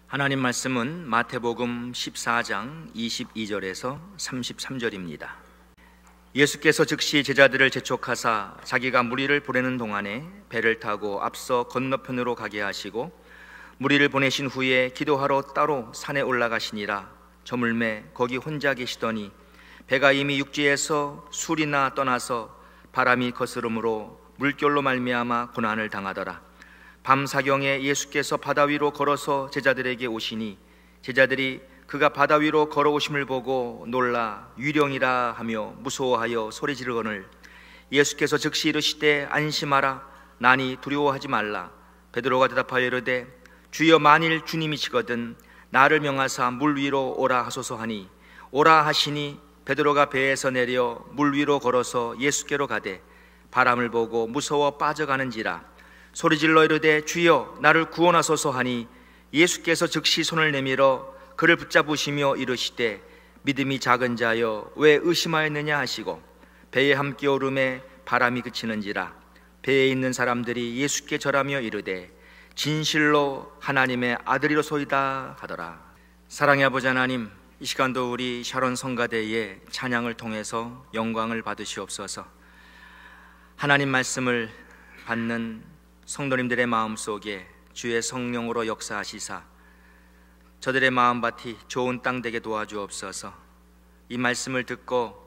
하나님 말씀은 마태복음 14장 22절에서 33절입니다. 예수께서 즉시 제자들을 재촉하사 자기가 무리를 보내는 동안에 배를 타고 앞서 건너편으로 가게 하시고 무리를 보내신 후에 기도하러 따로 산에 올라가시니라. 저물매 거기 혼자 계시더니 배가 이미 육지에서 술이나 떠나서 바람이 거스름으로 물결로 말미암아 고난을 당하더라. 밤 사경에 예수께서 바다 위로 걸어서 제자들에게 오시니 제자들이 그가 바다 위로 걸어오심을 보고 놀라 유령이라 하며 무서워하여 소리 지르거늘 예수께서 즉시 이르시되 안심하라 나니 두려워하지 말라. 베드로가 대답하여 이르되 주여 만일 주님이시거든 나를 명하사 물 위로 오라 하소서 하니 오라 하시니 베드로가 배에서 내려 물 위로 걸어서 예수께로 가되 바람을 보고 무서워 빠져가는지라. 소리질러 이르되 주여 나를 구원하소서 하니 예수께서 즉시 손을 내밀어 그를 붙잡으시며 이르시되 믿음이 작은 자여 왜 의심하였느냐 하시고 배에 함께 오름에 바람이 그치는지라. 배에 있는 사람들이 예수께 절하며 이르되 진실로 하나님의 아들이로소이다 하더라. 사랑의 아버지 하나님, 이 시간도 우리 샤론 성가대의 찬양을 통해서 영광을 받으시옵소서. 하나님 말씀을 받는 성도님들의 마음속에 주의 성령으로 역사하시사 저들의 마음밭이 좋은 땅 되게 도와주옵소서. 이 말씀을 듣고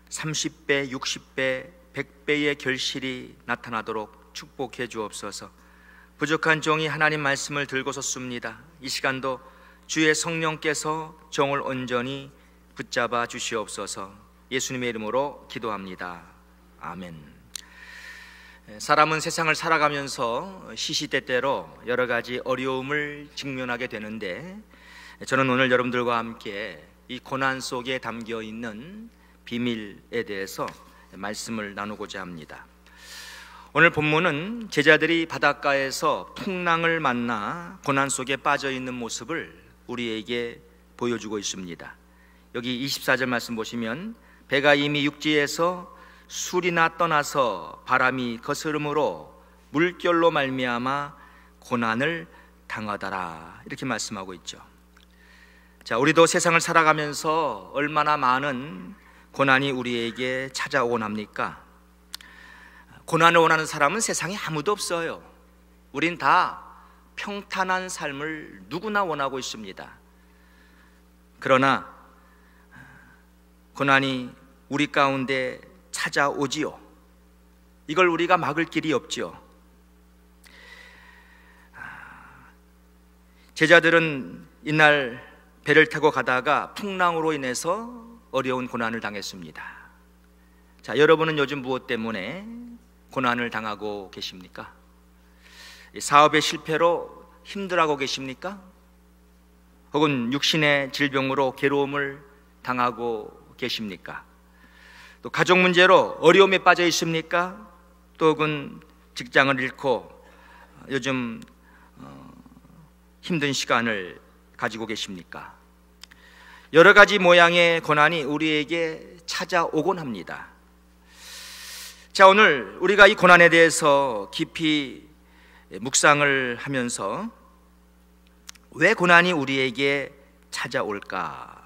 30배, 60배, 100배의 결실이 나타나도록 축복해 주옵소서. 부족한 종이 하나님 말씀을 들고 섰습니다. 이 시간도 주의 성령께서 종을 온전히 붙잡아 주시옵소서. 예수님의 이름으로 기도합니다. 아멘. 사람은 세상을 살아가면서 시시때때로 여러 가지 어려움을 직면하게 되는데 저는 오늘 여러분들과 함께 이 고난 속에 담겨 있는 비밀에 대해서 말씀을 나누고자 합니다. 오늘 본문은 제자들이 바닷가에서 풍랑을 만나 고난 속에 빠져 있는 모습을 우리에게 보여주고 있습니다. 여기 24절 말씀 보시면 배가 이미 육지에서 술이나 떠나서 바람이 거스름으로 물결로 말미암아 고난을 당하더라 이렇게 말씀하고 있죠. 자, 우리도 세상을 살아가면서 얼마나 많은 고난이 우리에게 찾아오곤 합니까? 고난을 원하는 사람은 세상에 아무도 없어요. 우린 다 평탄한 삶을 누구나 원하고 있습니다. 그러나 고난이 우리 가운데 찾아오지요. 이걸 우리가 막을 길이 없지요. 제자들은 이날 배를 타고 가다가 풍랑으로 인해서 어려운 고난을 당했습니다. 자, 여러분은 요즘 무엇 때문에 고난을 당하고 계십니까? 사업의 실패로 힘들어하고 계십니까? 혹은 육신의 질병으로 괴로움을 당하고 계십니까? 또 가족 문제로 어려움에 빠져 있습니까? 또 혹은 직장을 잃고 요즘 힘든 시간을 가지고 계십니까? 여러 가지 모양의 고난이 우리에게 찾아오곤 합니다. 자, 오늘 우리가 이 고난에 대해서 깊이 묵상을 하면서 왜 고난이 우리에게 찾아올까?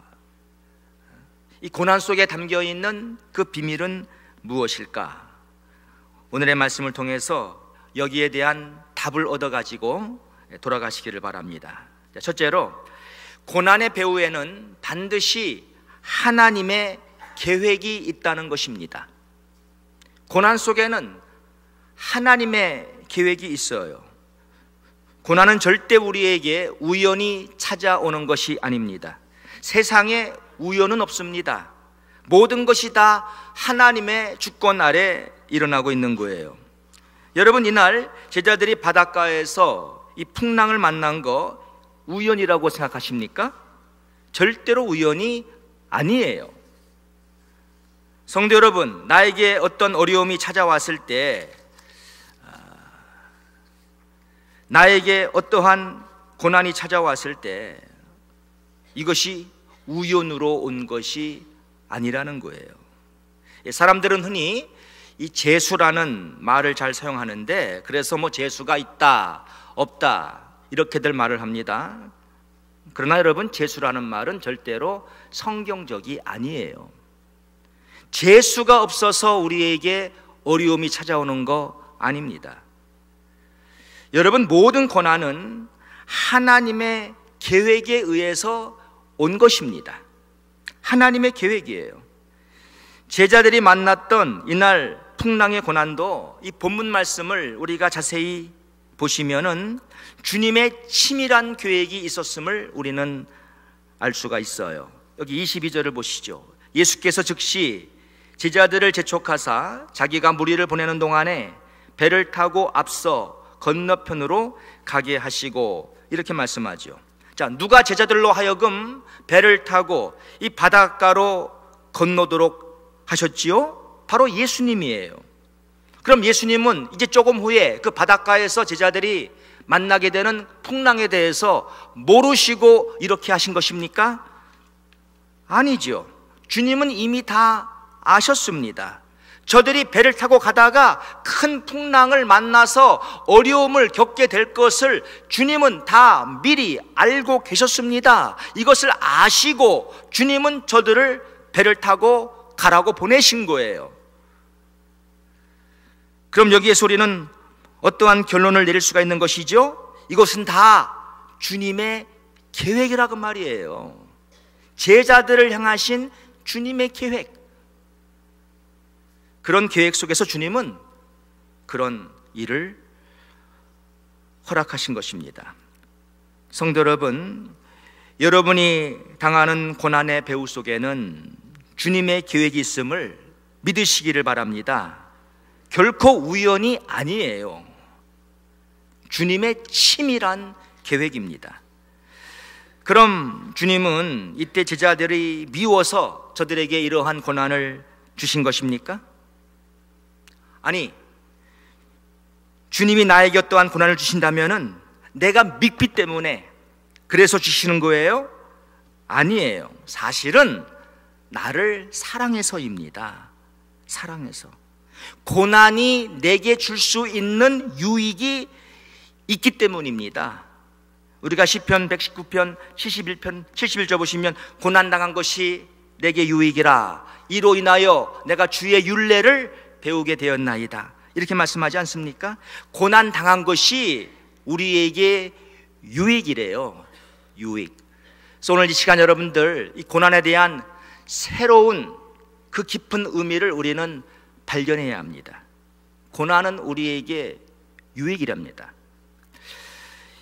이 고난 속에 담겨있는 그 비밀은 무엇일까? 오늘의 말씀을 통해서 여기에 대한 답을 얻어가지고 돌아가시기를 바랍니다. 첫째로, 고난의 배후에는 반드시 하나님의 계획이 있다는 것입니다. 고난 속에는 하나님의 계획이 있어요. 고난은 절대 우리에게 우연히 찾아오는 것이 아닙니다. 세상에 우연은 없습니다. 모든 것이 다 하나님의 주권 아래 일어나고 있는 거예요. 여러분, 이날 제자들이 바닷가에서 이 풍랑을 만난 거 우연이라고 생각하십니까? 절대로 우연이 아니에요. 성도 여러분, 나에게 어떤 어려움이 찾아왔을 때, 나에게 어떠한 고난이 찾아왔을 때 이것이 우연으로 온 것이 아니라는 거예요. 사람들은 흔히 이 재수라는 말을 잘 사용하는데, 그래서 뭐 재수가 있다 없다 이렇게들 말을 합니다. 그러나 여러분, 재수라는 말은 절대로 성경적이 아니에요. 재수가 없어서 우리에게 어려움이 찾아오는 거 아닙니다. 여러분, 모든 고난은 하나님의 계획에 의해서 온 것입니다. 하나님의 계획이에요. 제자들이 만났던 이날 풍랑의 고난도 이 본문 말씀을 우리가 자세히 보시면은 주님의 치밀한 계획이 있었음을 우리는 알 수가 있어요. 여기 22절을 보시죠. 예수께서 즉시 제자들을 재촉하사 자기가 무리를 보내는 동안에 배를 타고 앞서 건너편으로 가게 하시고, 이렇게 말씀하죠. 자, 누가 제자들로 하여금 배를 타고 이 바닷가로 건너도록 하셨지요? 바로 예수님이에요. 그럼 예수님은 이제 조금 후에 그 바닷가에서 제자들이 만나게 되는 풍랑에 대해서 모르시고 이렇게 하신 것입니까? 아니죠. 주님은 이미 다 아셨습니다. 저들이 배를 타고 가다가 큰 풍랑을 만나서 어려움을 겪게 될 것을 주님은 다 미리 알고 계셨습니다. 이것을 아시고 주님은 저들을 배를 타고 가라고 보내신 거예요. 그럼 여기에서 우리는 어떠한 결론을 내릴 수가 있는 것이죠? 이것은 다 주님의 계획이라고 말이에요. 제자들을 향하신 주님의 계획. 그런 계획 속에서 주님은 그런 일을 허락하신 것입니다. 성도 여러분, 여러분이 당하는 고난의 배후 속에는 주님의 계획이 있음을 믿으시기를 바랍니다. 결코 우연이 아니에요. 주님의 치밀한 계획입니다. 그럼 주님은 이때 제자들이 미워서 저들에게 이러한 고난을 주신 것입니까? 아니, 주님이 나에게 어떠한 고난을 주신다면은 내가 믿기 때문에 그래서 주시는 거예요? 아니에요. 사실은 나를 사랑해서입니다. 사랑해서. 고난이 내게 줄 수 있는 유익이 있기 때문입니다. 우리가 시편 119편 71절 보시면 고난당한 것이 내게 유익이라, 이로 인하여 내가 주의 율례를 배우게 되었나이다, 이렇게 말씀하지 않습니까? 고난당한 것이 우리에게 유익이래요. 유익. 그래서 오늘 이 시간 여러분들 이 고난에 대한 새로운 그 깊은 의미를 우리는 발견해야 합니다. 고난은 우리에게 유익이랍니다.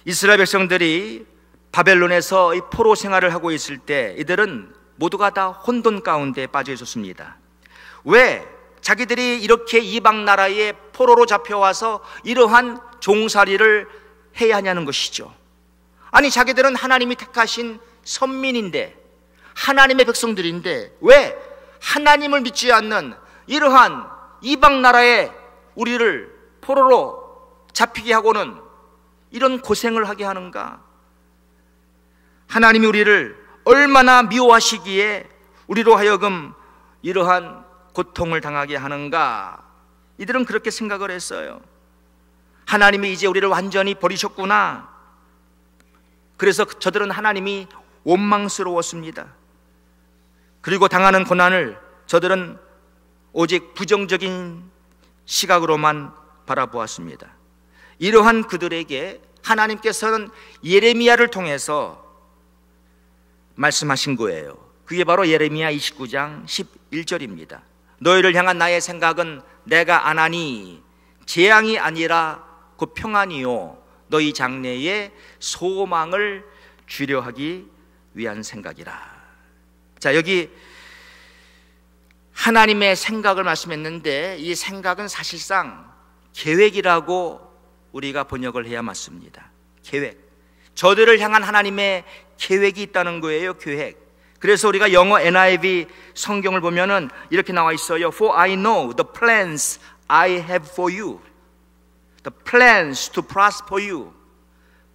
이스라엘 백성들이 바벨론에서 이 포로 생활을 하고 있을 때 이들은 모두가 다 혼돈 가운데 빠져 있었습니다. 왜? 자기들이 이렇게 이방 나라에 포로로 잡혀와서 이러한 종살이를 해야 하냐는 것이죠. 아니, 자기들은 하나님이 택하신 선민인데, 하나님의 백성들인데 왜 하나님을 믿지 않는 이러한 이방 나라에 우리를 포로로 잡히게 하고는 이런 고생을 하게 하는가? 하나님이 우리를 얼마나 미워하시기에 우리로 하여금 이러한 고통을 당하게 하는가? 이들은 그렇게 생각을 했어요. 하나님이 이제 우리를 완전히 버리셨구나. 그래서 저들은 하나님이 원망스러웠습니다. 그리고 당하는 고난을 저들은 오직 부정적인 시각으로만 바라보았습니다. 이러한 그들에게 하나님께서는 예레미야를 통해서 말씀하신 거예요. 그게 바로 예레미야 29장 11절입니다. 너희를 향한 나의 생각은 내가 안 하니 재앙이 아니라 곧 평안이요 너희 장래에 소망을 주려 하기 위한 생각이라. 자, 여기 하나님의 생각을 말씀했는데 이 생각은 사실상 계획이라고 우리가 번역을 해야 맞습니다. 계획. 저들을 향한 하나님의 계획이 있다는 거예요. 계획. 그래서 우리가 영어 NIV 성경을 보면은 이렇게 나와 있어요. For I know the plans I have for you. The plans to prosper you.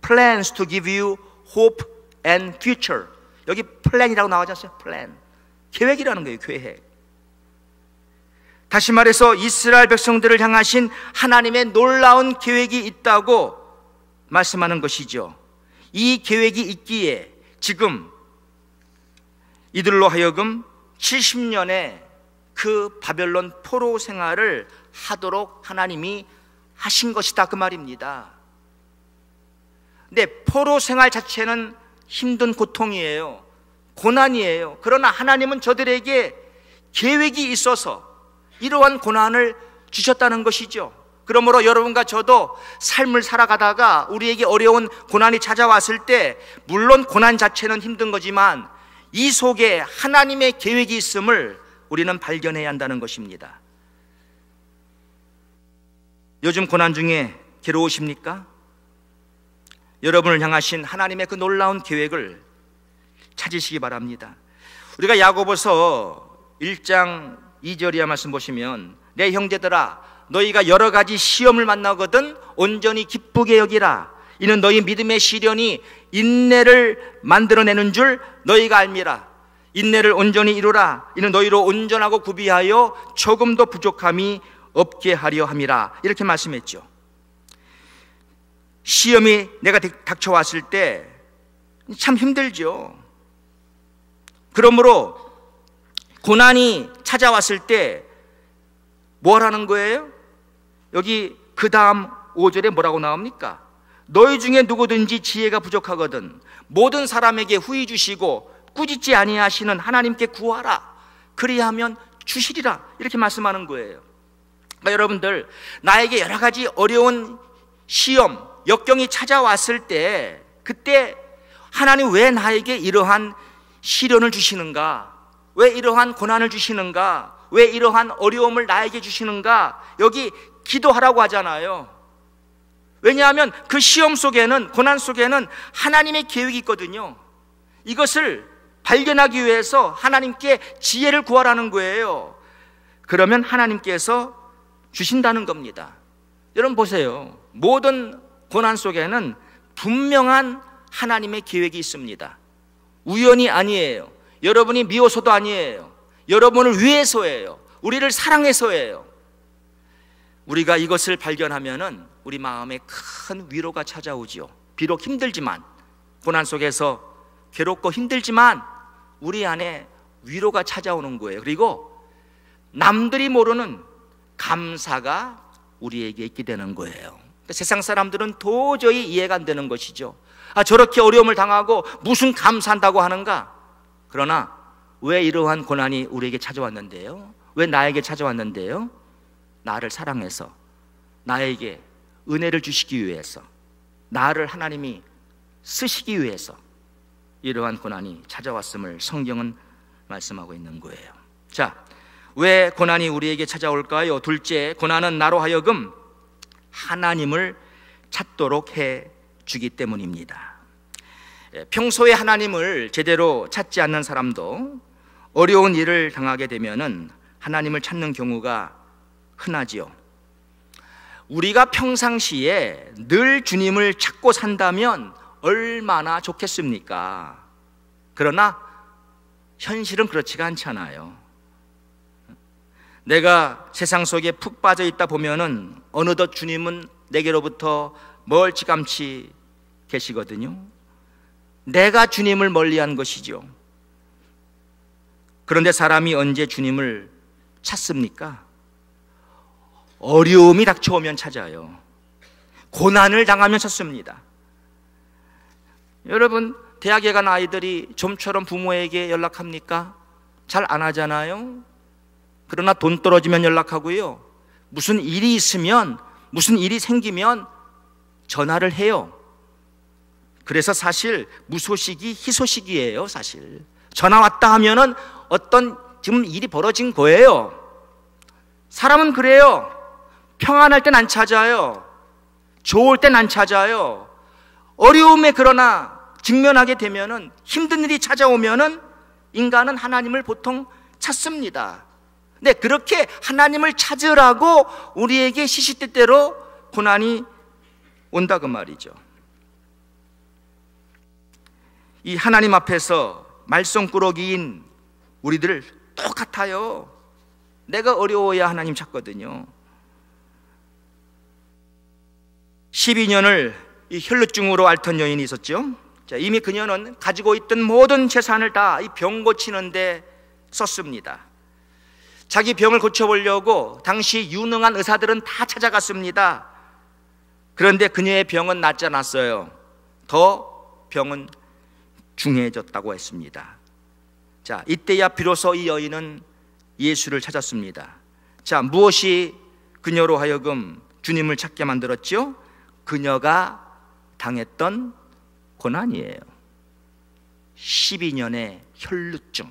Plans to give you hope and future. 여기 플랜이라고 나오지 않습니까? 플랜. 계획이라는 거예요. 계획. 다시 말해서 이스라엘 백성들을 향하신 하나님의 놀라운 계획이 있다고 말씀하는 것이죠. 이 계획이 있기에 지금 이들로 하여금 70년의 그 바벨론 포로 생활을 하도록 하나님이 하신 것이다, 그 말입니다. 근데 포로 생활 자체는 힘든 고통이에요. 고난이에요. 그러나 하나님은 저들에게 계획이 있어서 이러한 고난을 주셨다는 것이죠. 그러므로 여러분과 저도 삶을 살아가다가 우리에게 어려운 고난이 찾아왔을 때, 물론 고난 자체는 힘든 거지만 이 속에 하나님의 계획이 있음을 우리는 발견해야 한다는 것입니다. 요즘 고난 중에 괴로우십니까? 여러분을 향하신 하나님의 그 놀라운 계획을 찾으시기 바랍니다. 우리가 야고보서 1장 2절이야 말씀 보시면, 내 형제들아 너희가 여러 가지 시험을 만나거든 온전히 기쁘게 여기라. 이는 너희 믿음의 시련이 인내를 만들어내는 줄 너희가 알미라. 인내를 온전히 이루라. 이는 너희로 온전하고 구비하여 조금도 부족함이 없게 하려 함이라. 이렇게 말씀했죠. 시험이 내가 닥쳐왔을 때 참 힘들죠. 그러므로 고난이 찾아왔을 때 뭘 하는 거예요? 여기 그 다음 5절에 뭐라고 나옵니까? 너희 중에 누구든지 지혜가 부족하거든 모든 사람에게 후히 주시고 꾸짖지 아니하시는 하나님께 구하라. 그리하면 주시리라. 이렇게 말씀하는 거예요. 그러니까 여러분들, 나에게 여러 가지 어려운 시험, 역경이 찾아왔을 때, 그때 하나님 왜 나에게 이러한 시련을 주시는가? 왜 이러한 고난을 주시는가? 왜 이러한 어려움을 나에게 주시는가? 여기 기도하라고 하잖아요. 왜냐하면 그 시험 속에는, 고난 속에는 하나님의 계획이 있거든요. 이것을 발견하기 위해서 하나님께 지혜를 구하라는 거예요. 그러면 하나님께서 주신다는 겁니다. 여러분 보세요. 모든 고난 속에는 분명한 하나님의 계획이 있습니다. 우연이 아니에요. 여러분이 미워서도 아니에요. 여러분을 위해서예요. 우리를 사랑해서예요. 우리가 이것을 발견하면은 우리 마음에 큰 위로가 찾아오지요. 비록 힘들지만, 고난 속에서 괴롭고 힘들지만 우리 안에 위로가 찾아오는 거예요. 그리고 남들이 모르는 감사가 우리에게 있게 되는 거예요. 세상 사람들은 도저히 이해가 안 되는 것이죠. 저렇게 어려움을 당하고 무슨 감사한다고 하는가? 그러나 왜 이러한 고난이 우리에게 찾아왔는데요? 왜 나에게 찾아왔는데요? 나를 사랑해서, 나에게 은혜를 주시기 위해서, 나를 하나님이 쓰시기 위해서 이러한 고난이 찾아왔음을 성경은 말씀하고 있는 거예요. 자, 왜 고난이 우리에게 찾아올까요? 둘째, 고난은 나로 하여금 하나님을 찾도록 해 주기 때문입니다. 평소에 하나님을 제대로 찾지 않는 사람도 어려운 일을 당하게 되면은 하나님을 찾는 경우가 흔하지요. 우리가 평상시에 늘 주님을 찾고 산다면 얼마나 좋겠습니까? 그러나 현실은 그렇지가 않잖아요. 내가 세상 속에 푹 빠져 있다 보면은 어느덧 주님은 내게로부터 멀찌감치 계시거든요. 내가 주님을 멀리한 것이죠. 그런데 사람이 언제 주님을 찾습니까? 어려움이 닥쳐오면 찾아요. 고난을 당하면 찾습니다. 여러분, 대학에 간 아이들이 좀처럼 부모에게 연락합니까? 잘 안 하잖아요. 그러나 돈 떨어지면 연락하고요. 무슨 일이 있으면, 무슨 일이 생기면 전화를 해요. 그래서 사실 무소식이 희소식이에요. 사실 전화 왔다 하면은 어떤 지금 일이 벌어진 거예요. 사람은 그래요. 평안할 땐 안 찾아요. 좋을 땐 안 찾아요. 어려움에 그러나 직면하게 되면은, 힘든 일이 찾아오면은 인간은 하나님을 보통 찾습니다. 근데 그렇게 하나님을 찾으라고 우리에게 시시때때로 고난이 온다 그 말이죠. 이 하나님 앞에서 말썽꾸러기인 우리들 똑같아요. 내가 어려워야 하나님 찾거든요. 12년을 이 혈루증으로 앓던 여인이 있었죠. 자, 이미 그녀는 가지고 있던 모든 재산을 다 이 병 고치는데 썼습니다. 자기 병을 고쳐보려고 당시 유능한 의사들은 다 찾아갔습니다. 그런데 그녀의 병은 낫지 않았어요. 더 병은 중해졌다고 했습니다. 자, 이때야 비로소 이 여인은 예수를 찾았습니다. 자, 무엇이 그녀로 하여금 주님을 찾게 만들었죠? 그녀가 당했던 고난이에요. 12년의 혈루증.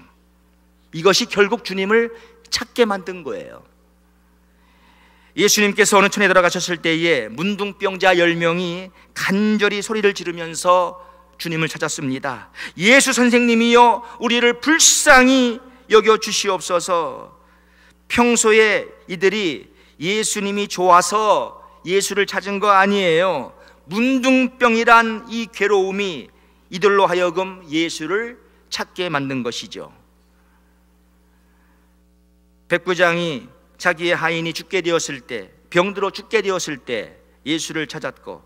이것이 결국 주님을 찾게 만든 거예요. 예수님께서 어느 촌에 들어가셨을 때에 문둥병자 10명이 간절히 소리를 지르면서 주님을 찾았습니다. 예수 선생님이여, 우리를 불쌍히 여겨 주시옵소서. 평소에 이들이 예수님이 좋아서 예수를 찾은 거 아니에요. 문둥병이란 이 괴로움이 이들로 하여금 예수를 찾게 만든 것이죠. 백부장이 자기의 하인이 죽게 되었을 때, 병들어 죽게 되었을 때 예수를 찾았고,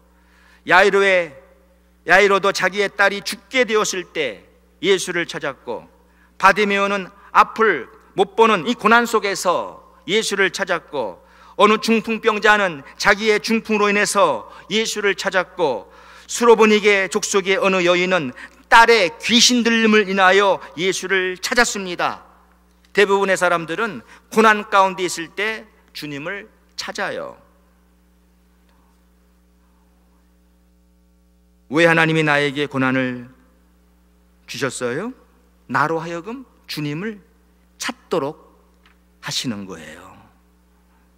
야이로도 자기의 딸이 죽게 되었을 때 예수를 찾았고, 바디메오는 앞을 못 보는 이 고난 속에서 예수를 찾았고, 어느 중풍병자는 자기의 중풍으로 인해서 예수를 찾았고, 수로보니게 족속의 어느 여인은 딸의 귀신 들림을 인하여 예수를 찾았습니다. 대부분의 사람들은 고난 가운데 있을 때 주님을 찾아요. 왜 하나님이 나에게 고난을 주셨어요? 나로 하여금 주님을 찾도록 하시는 거예요.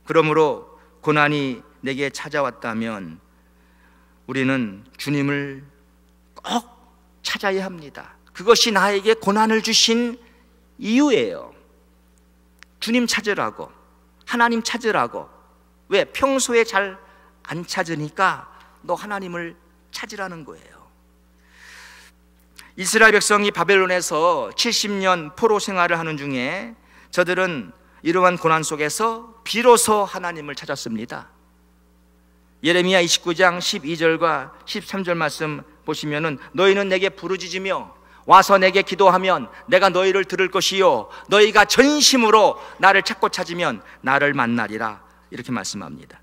그러므로 고난이 내게 찾아왔다면 우리는 주님을 꼭 찾아야 합니다. 그것이 나에게 고난을 주신 이유예요. 주님 찾으라고, 하나님 찾으라고. 왜? 평소에 잘 안 찾으니까 너 하나님을 찾으라는 거예요. 이스라엘 백성이 바벨론에서 70년 포로 생활을 하는 중에 저들은 이러한 고난 속에서 비로소 하나님을 찾았습니다. 예레미야 29장 12절과 13절 말씀 보시면은 너희는 내게 부르짖으며 와서 내게 기도하면 내가 너희를 들을 것이요 너희가 전심으로 나를 찾고 찾으면 나를 만나리라, 이렇게 말씀합니다.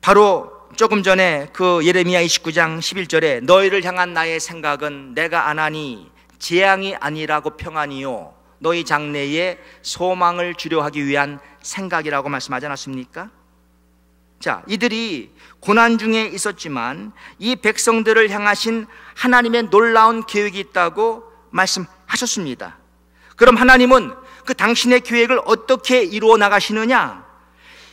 바로 조금 전에 그 예레미야 29장 11절에 너희를 향한 나의 생각은 내가 안하니 재앙이 아니라고 평안이요 너희 장래에 소망을 주려 하기 위한 생각이라고 말씀하지 않았습니까? 자, 이들이 고난 중에 있었지만 이 백성들을 향하신 하나님의 놀라운 계획이 있다고 말씀하셨습니다. 그럼 하나님은 그 당신의 계획을 어떻게 이루어 나가시느냐?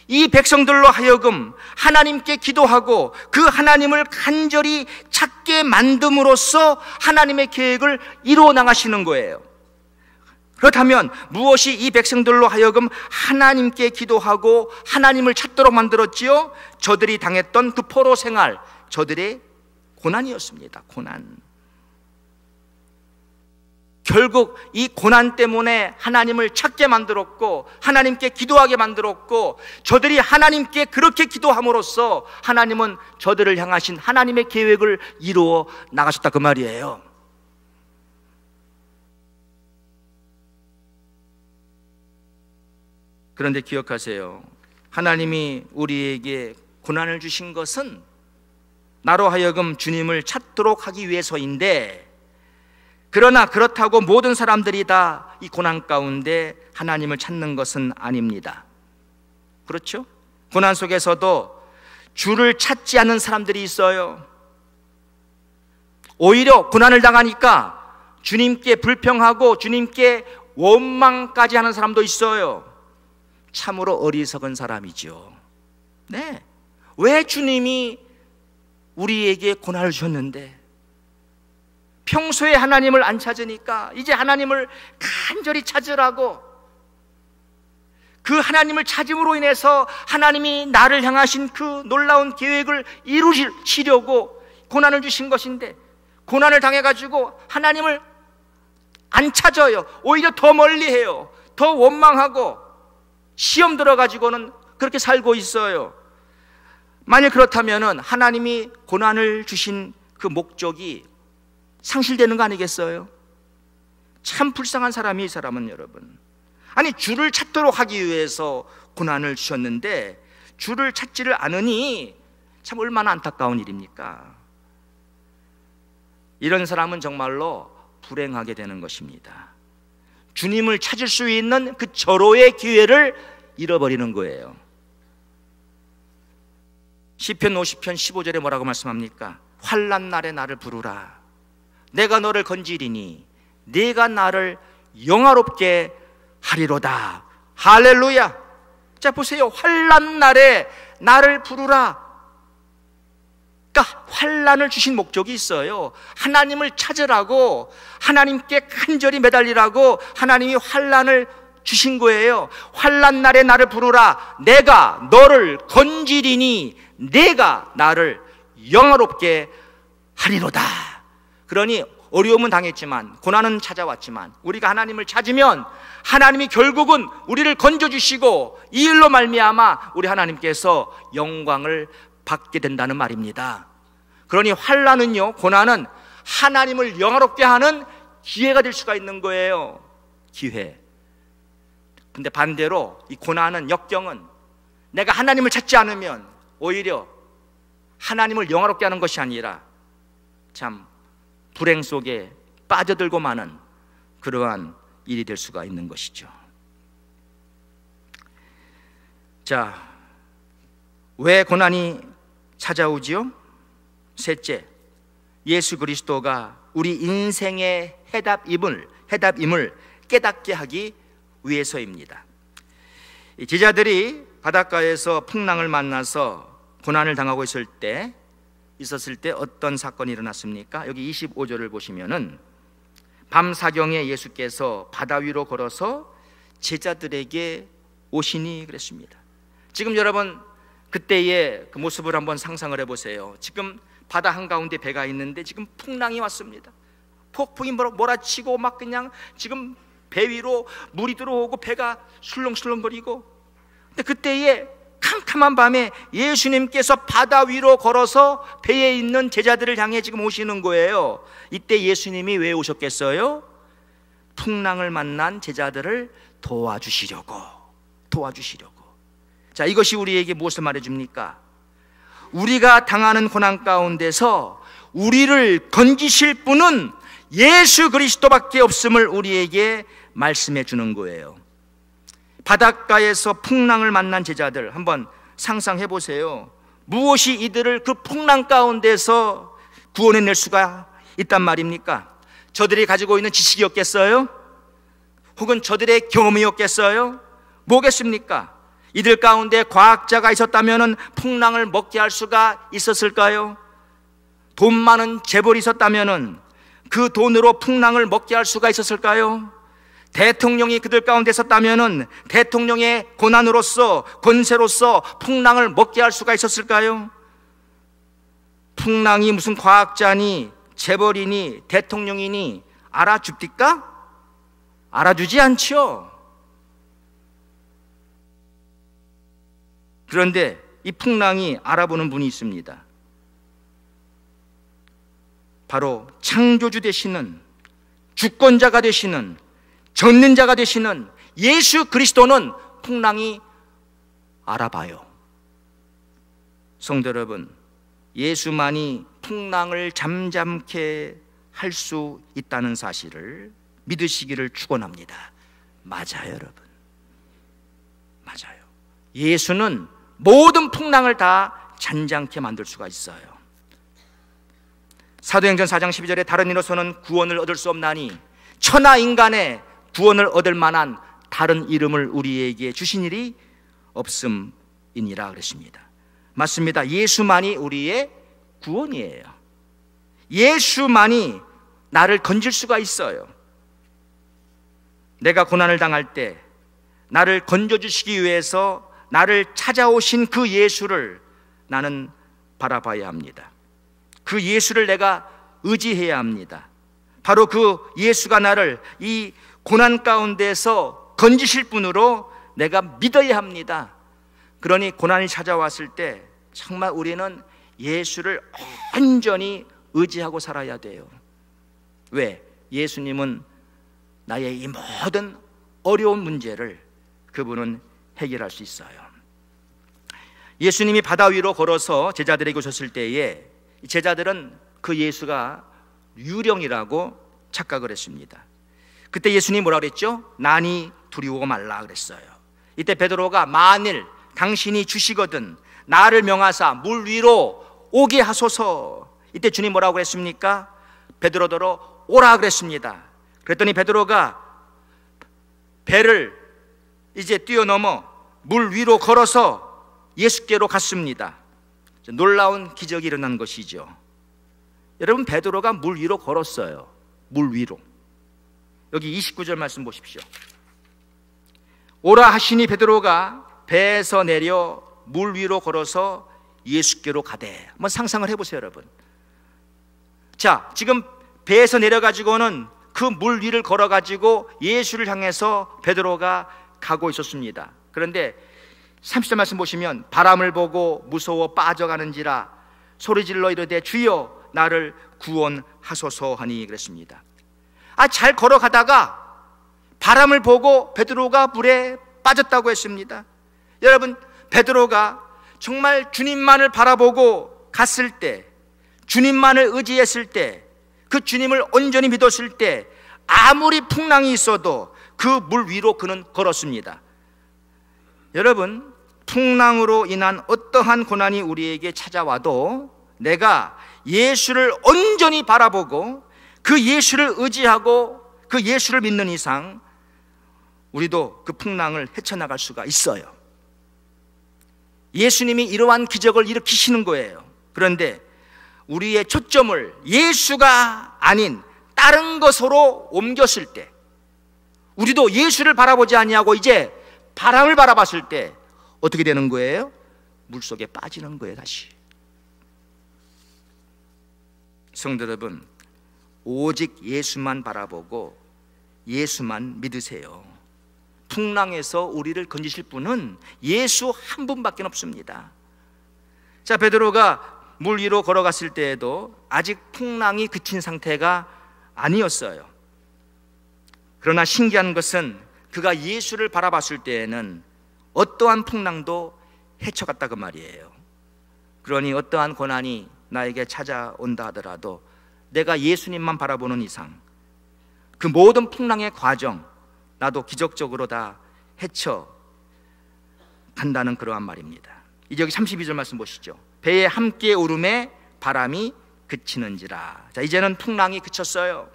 이 백성들로 하여금 하나님께 기도하고 그 하나님을 간절히 찾게 만듦으로써 하나님의 계획을 이루어 나가시는 거예요. 그렇다면 무엇이 이 백성들로 하여금 하나님께 기도하고 하나님을 찾도록 만들었지요? 저들이 당했던 그 포로 생활, 저들의 고난이었습니다. 고난. 결국 이 고난 때문에 하나님을 찾게 만들었고 하나님께 기도하게 만들었고, 저들이 하나님께 그렇게 기도함으로써 하나님은 저들을 향하신 하나님의 계획을 이루어 나가셨다, 그 말이에요. 그런데 기억하세요. 하나님이 우리에게 고난을 주신 것은 나로 하여금 주님을 찾도록 하기 위해서인데, 그러나 그렇다고 모든 사람들이 다 이 고난 가운데 하나님을 찾는 것은 아닙니다. 그렇죠? 고난 속에서도 주를 찾지 않는 사람들이 있어요. 오히려 고난을 당하니까 주님께 불평하고 주님께 원망까지 하는 사람도 있어요. 참으로 어리석은 사람이죠. 네. 왜 주님이 우리에게 고난을 주셨는데, 평소에 하나님을 안 찾으니까 이제 하나님을 간절히 찾으라고, 그 하나님을 찾음으로 인해서 하나님이 나를 향하신 그 놀라운 계획을 이루시려고 고난을 주신 것인데, 고난을 당해가지고 하나님을 안 찾아요. 오히려 더 멀리해요. 더 원망하고 시험 들어가지고는 그렇게 살고 있어요. 만약 그렇다면 하나님이 고난을 주신 그 목적이 상실되는 거 아니겠어요? 참 불쌍한 사람이 이 사람은 여러분. 아니 주를 찾도록 하기 위해서 고난을 주셨는데 주를 찾지를 않으니 참 얼마나 안타까운 일입니까? 이런 사람은 정말로 불행하게 되는 것입니다. 주님을 찾을 수 있는 그 절호의 기회를 잃어버리는 거예요. 시편 50편 15절에 뭐라고 말씀합니까? 환난 날에 나를 부르라. 내가 너를 건지리니 네가 나를 영화롭게 하리로다. 할렐루야. 자 보세요. 환난 날에 나를 부르라. 그러니까 환난을 주신 목적이 있어요. 하나님을 찾으라고, 하나님께 간절히 매달리라고 하나님이 환난을 주신 거예요. 환난 날에 나를 부르라. 내가 너를 건지리니 내가 나를 영화롭게 하리로다. 그러니 어려움은 당했지만, 고난은 찾아왔지만, 우리가 하나님을 찾으면 하나님이 결국은 우리를 건져주시고 이 일로 말미암아 우리 하나님께서 영광을 받게 된다는 말입니다. 그러니 환난은요, 고난은 하나님을 영화롭게 하는 기회가 될 수가 있는 거예요. 기회. 근데 반대로 이 고난은, 역경은 내가 하나님을 찾지 않으면 오히려 하나님을 영화롭게 하는 것이 아니라 참 불행 속에 빠져들고 마는 그러한 일이 될 수가 있는 것이죠. 자, 왜 고난이 찾아오지요? 셋째, 예수 그리스도가 우리 인생의 해답임을 깨닫게 하기 위해서입니다. 제자들이 바닷가에서 풍랑을 만나서 고난을 당하고 있었을 때 어떤 사건이 일어났습니까? 여기 25절을 보시면은 밤사경에 예수께서 바다 위로 걸어서 제자들에게 오시니 그랬습니다. 지금 여러분 그때의 그 모습을 한번 상상을 해보세요. 지금 바다 한가운데 배가 있는데 지금 풍랑이 왔습니다. 폭풍이 몰아치고 막 그냥 지금 배 위로 물이 들어오고 배가 술렁술렁거리고, 근데 그때에 캄캄한 밤에 예수님께서 바다 위로 걸어서 배에 있는 제자들을 향해 지금 오시는 거예요. 이때 예수님이 왜 오셨겠어요? 풍랑을 만난 제자들을 도와주시려고. 자, 이것이 우리에게 무엇을 말해줍니까? 우리가 당하는 고난 가운데서 우리를 건지실 분은 예수 그리스도밖에 없음을 우리에게 말씀해 주는 거예요. 바닷가에서 풍랑을 만난 제자들 한번 상상해 보세요. 무엇이 이들을 그 풍랑 가운데서 구원해낼 수가 있단 말입니까? 저들이 가지고 있는 지식이었겠어요? 혹은 저들의 경험이었겠어요? 뭐겠습니까? 이들 가운데 과학자가 있었다면 풍랑을 먹게 할 수가 있었을까요? 돈 많은 재벌이 있었다면 그 돈으로 풍랑을 먹게 할 수가 있었을까요? 대통령이 그들 가운데 있었다면 대통령의 고난으로서, 권세로서 풍랑을 먹게 할 수가 있었을까요? 풍랑이 무슨 과학자니 재벌이니 대통령이니 알아줍니까? 알아주지 않죠. 그런데 이 풍랑이 알아보는 분이 있습니다. 바로 창조주 되시는, 주권자가 되시는, 전능자가 되시는 예수 그리스도는 풍랑이 알아봐요. 성도 여러분, 예수만이 풍랑을 잠잠케 할 수 있다는 사실을 믿으시기를 축원합니다. 맞아요, 여러분. 맞아요. 예수는 모든 풍랑을 다 잔잔케 만들 수가 있어요. 사도행전 4장 12절에 다른 이로서는 구원을 얻을 수 없나니 천하 인간의 구원을 얻을 만한 다른 이름을 우리에게 주신 일이 없음이니라 그랬습니다. 맞습니다. 예수만이 우리의 구원이에요. 예수만이 나를 건질 수가 있어요. 내가 고난을 당할 때 나를 건져주시기 위해서 나를 찾아오신 그 예수를 나는 바라봐야 합니다. 그 예수를 내가 의지해야 합니다. 바로 그 예수가 나를 이 고난 가운데서 건지실 분으로 내가 믿어야 합니다. 그러니 고난이 찾아왔을 때 정말 우리는 예수를 온전히 의지하고 살아야 돼요. 왜? 예수님은 나의 이 모든 어려운 문제를 그분은 해결할 수 있어요. 예수님이 바다 위로 걸어서 제자들에게 오셨을 때에 제자들은 그 예수가 유령이라고 착각을 했습니다. 그때 예수님이 뭐라 그랬죠? 나니 두려워 말라 그랬어요. 이때 베드로가 만일 당신이 주시거든 나를 명하사 물 위로 오게 하소서. 이때 주님 뭐라고 그랬습니까? 베드로더러 오라 그랬습니다. 그랬더니 베드로가 배를 이제 뛰어넘어 물 위로 걸어서 예수께로 갔습니다. 놀라운 기적이 일어난 것이죠. 여러분, 베드로가 물 위로 걸었어요. 물 위로. 여기 29절 말씀 보십시오. 오라 하시니 베드로가 배에서 내려 물 위로 걸어서 예수께로 가되. 한번 상상을 해보세요, 여러분. 자, 지금 배에서 내려가지고는 그 물 위를 걸어가지고 예수를 향해서 베드로가 가고 있었습니다. 그런데 30절 말씀 보시면 바람을 보고 무서워 빠져가는지라 소리질러 이르되 주여 나를 구원하소서 하니 그랬습니다. 잘 걸어가다가 바람을 보고 베드로가 물에 빠졌다고 했습니다. 여러분, 베드로가 정말 주님만을 바라보고 갔을 때, 주님만을 의지했을 때, 그 주님을 온전히 믿었을 때 아무리 풍랑이 있어도 그 물 위로 그는 걸었습니다. 여러분, 풍랑으로 인한 어떠한 고난이 우리에게 찾아와도 내가 예수를 온전히 바라보고 그 예수를 의지하고 그 예수를 믿는 이상 우리도 그 풍랑을 헤쳐나갈 수가 있어요. 예수님이 이러한 기적을 일으키시는 거예요. 그런데 우리의 초점을 예수가 아닌 다른 것으로 옮겼을 때, 우리도 예수를 바라보지 아니하고 이제 바람을 바라봤을 때 어떻게 되는 거예요? 물속에 빠지는 거예요. 다시. 성도 여러분, 오직 예수만 바라보고 예수만 믿으세요. 풍랑에서 우리를 건지실 분은 예수 한 분밖에 없습니다. 자, 베드로가 물 위로 걸어갔을 때에도 아직 풍랑이 그친 상태가 아니었어요. 그러나 신기한 것은 그가 예수를 바라봤을 때에는 어떠한 풍랑도 헤쳐갔다고 말이에요. 그러니 어떠한 고난이 나에게 찾아온다 하더라도 내가 예수님만 바라보는 이상 그 모든 풍랑의 과정 나도 기적적으로 다 헤쳐간다는 그러한 말입니다. 이제 여기 32절 말씀 보시죠. 배에 함께 오름에 바람이 그치는지라. 자, 이제는 풍랑이 그쳤어요.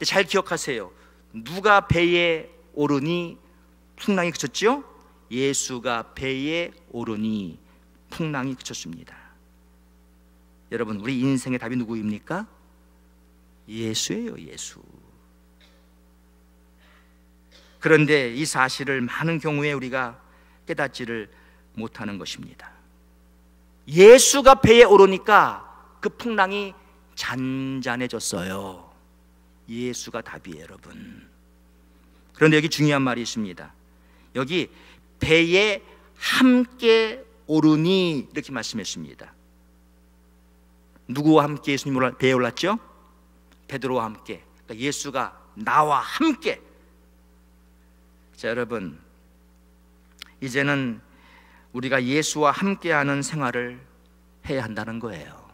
잘 기억하세요. 누가 배에 오르니 풍랑이 그쳤죠? 예수가 배에 오르니 풍랑이 그쳤습니다. 여러분, 우리 인생의 답이 누구입니까? 예수예요, 예수. 그런데 이 사실을 많은 경우에 우리가 깨닫지를 못하는 것입니다. 예수가 배에 오르니까 그 풍랑이 잔잔해졌어요. 예수가 답이에요, 여러분. 그런데 여기 중요한 말이 있습니다. 여기 배에 함께 오르니 이렇게 말씀했습니다. 누구와 함께 예수님 배에 올랐죠? 베드로와 함께. 그러니까 예수가 나와 함께. 자, 여러분, 이제는 우리가 예수와 함께하는 생활을 해야 한다는 거예요.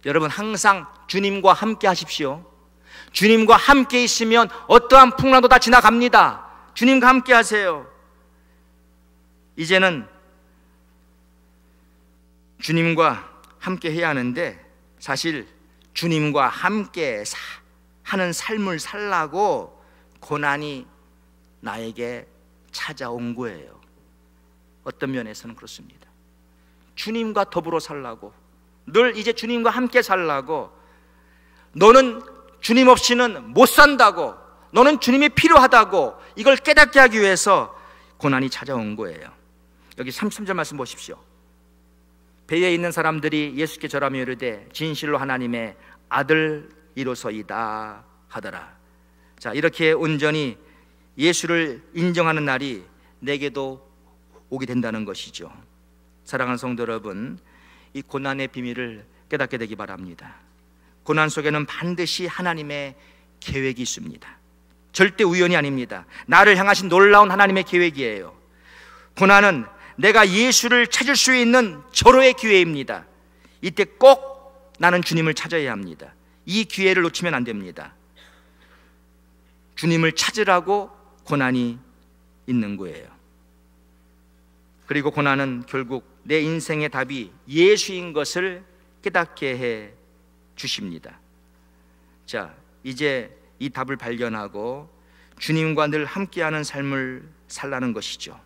여러분, 항상 주님과 함께 하십시오. 주님과 함께 있으면 어떠한 풍랑도 다 지나갑니다. 주님과 함께 하세요. 이제는 주님과 함께 해야 하는데, 사실 주님과 함께 하는 삶을 살라고 고난이 나에게 찾아온 거예요. 어떤 면에서는 그렇습니다. 주님과 더불어 살라고, 늘 이제 주님과 함께 살라고, 너는 주님 없이는 못 산다고, 너는 주님이 필요하다고, 이걸 깨닫게 하기 위해서 고난이 찾아온 거예요. 여기 33절 말씀 보십시오. 배에 있는 사람들이 예수께 절하며 이르되 진실로 하나님의 아들이로소이다 하더라. 자, 이렇게 온전히 예수를 인정하는 날이 내게도 오게 된다는 것이죠. 사랑하는 성도 여러분, 이 고난의 비밀을 깨닫게 되기 바랍니다. 고난 속에는 반드시 하나님의 계획이 있습니다. 절대 우연이 아닙니다. 나를 향하신 놀라운 하나님의 계획이에요. 고난은 내가 예수를 찾을 수 있는 절호의 기회입니다. 이때 꼭 나는 주님을 찾아야 합니다. 이 기회를 놓치면 안 됩니다. 주님을 찾으라고 고난이 있는 거예요. 그리고 고난은 결국 내 인생의 답이 예수인 것을 깨닫게 해 주십니다. 자, 이제 이 답을 발견하고 주님과 늘 함께하는 삶을 살라는 것이죠.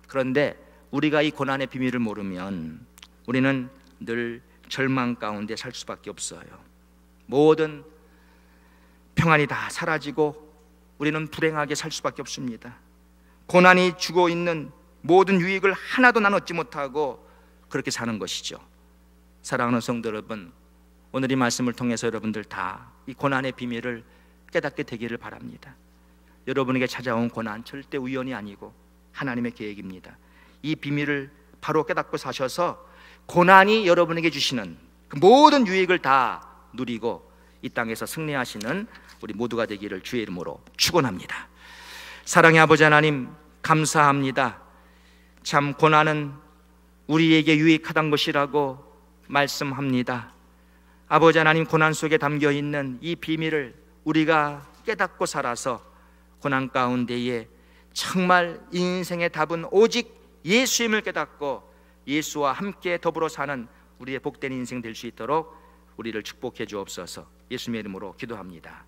그런데 우리가 이 고난의 비밀을 모르면 우리는 늘 절망 가운데 살 수밖에 없어요. 모든 평안이 다 사라지고 우리는 불행하게 살 수밖에 없습니다. 고난이 주고 있는 모든 유익을 하나도 나는 얻지 못하고 그렇게 사는 것이죠. 사랑하는 성도 여러분, 오늘 이 말씀을 통해서 여러분들 다 이 고난의 비밀을 깨닫게 되기를 바랍니다. 여러분에게 찾아온 고난 절대 우연이 아니고 하나님의 계획입니다. 이 비밀을 바로 깨닫고 사셔서 고난이 여러분에게 주시는 그 모든 유익을 다 누리고 이 땅에서 승리하시는 우리 모두가 되기를 주의 이름으로 축원합니다. 사랑의 아버지 하나님, 감사합니다. 참 고난은 우리에게 유익하단 것이라고 말씀합니다. 아버지 하나님, 고난 속에 담겨있는 이 비밀을 우리가 깨닫고 살아서 고난 가운데에 정말 인생의 답은 오직 예수임을 깨닫고 예수와 함께 더불어 사는 우리의 복된 인생 될 수 있도록 우리를 축복해 주옵소서. 예수님의 이름으로 기도합니다.